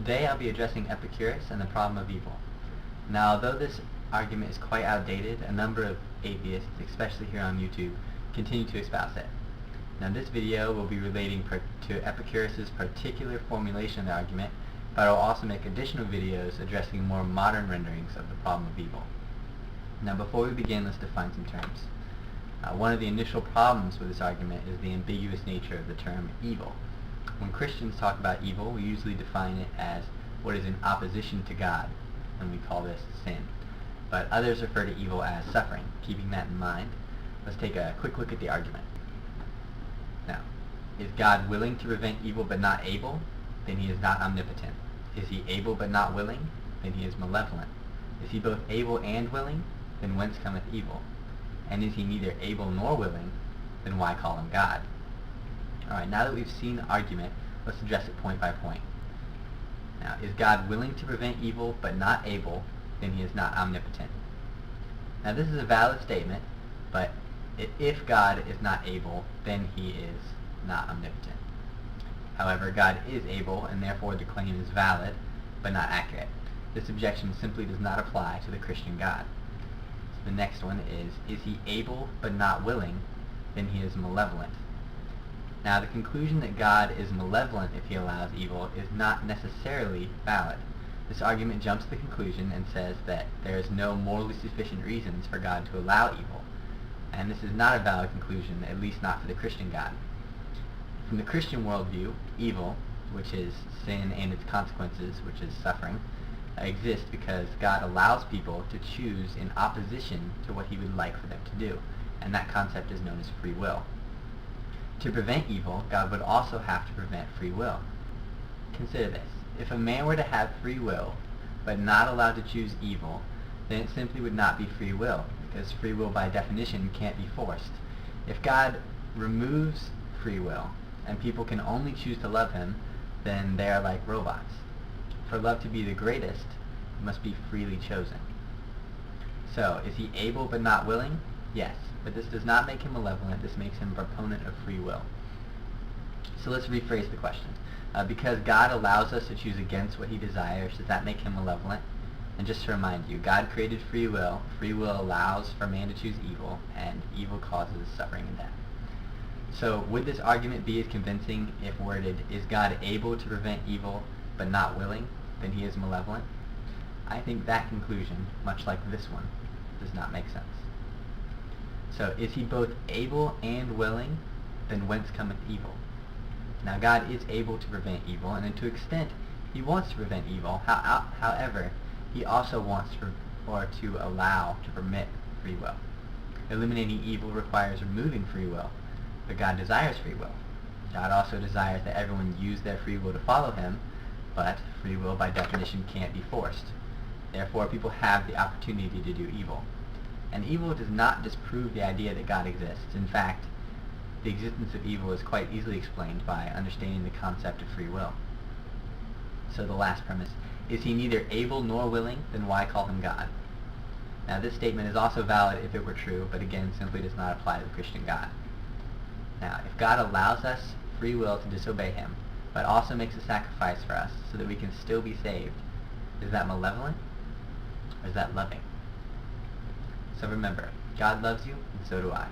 Today I'll be addressing Epicurus and the problem of evil. Now, although this argument is quite outdated, a number of atheists, especially here on YouTube, continue to espouse it. Now, this video will be relating to Epicurus' particular formulation of the argument, but I'll also make additional videos addressing more modern renderings of the problem of evil. Now, before we begin, let's define some terms. One of the initial problems with this argument is the ambiguous nature of the term evil. When Christians talk about evil, we usually define it as what is in opposition to God, and we call this sin. But others refer to evil as suffering. Keeping that in mind, let's take a quick look at the argument. Now, is God willing to prevent evil but not able? Then he is not omnipotent. Is he able but not willing? Then he is malevolent. Is he both able and willing? Then whence cometh evil? And is he neither able nor willing? Then why call him God? Alright, now that we've seen the argument, let's address it point by point. Now, is God willing to prevent evil but not able? Then he is not omnipotent. Now, this is a valid statement, but if God is not able, then he is not omnipotent. However, God is able, and therefore the claim is valid, but not accurate. This objection simply does not apply to the Christian God. So the next one is he able but not willing? Then he is malevolent. Now, the conclusion that God is malevolent if he allows evil is not necessarily valid. This argument jumps to the conclusion and says that there is no morally sufficient reasons for God to allow evil. And this is not a valid conclusion, at least not for the Christian God. From the Christian worldview, evil, which is sin and its consequences, which is suffering, exists because God allows people to choose in opposition to what he would like for them to do. And that concept is known as free will. To prevent evil, God would also have to prevent free will. Consider this. If a man were to have free will, but not allowed to choose evil, then it simply would not be free will, because free will by definition can't be forced. If God removes free will, and people can only choose to love him, then they are like robots. For love to be the greatest, it must be freely chosen. So, is he able but not willing? Yes, but this does not make him malevolent. This makes him a proponent of free will. So let's rephrase the question. Because God allows us to choose against what he desires, does that make him malevolent? And just to remind you, God created free will. Free will allows for man to choose evil, and evil causes suffering and death. So would this argument be as convincing if worded, is God able to prevent evil but not willing? Then he is malevolent? I think that conclusion, much like this one, does not make sense. So, is he both able and willing? Then whence cometh evil? Now, God is able to prevent evil, and to an extent, he wants to prevent evil. However, he also wants to allow, to permit free will. Eliminating evil requires removing free will, but God desires free will. God also desires that everyone use their free will to follow him, but free will by definition can't be forced. Therefore, people have the opportunity to do evil. And evil does not disprove the idea that God exists. In fact, the existence of evil is quite easily explained by understanding the concept of free will. So the last premise, is he neither able nor willing? Then why call him God? Now, this statement is also valid if it were true, but again simply does not apply to the Christian God. Now, if God allows us free will to disobey him, but also makes a sacrifice for us so that we can still be saved, is that malevolent or is that loving? So remember, God loves you, and so do I.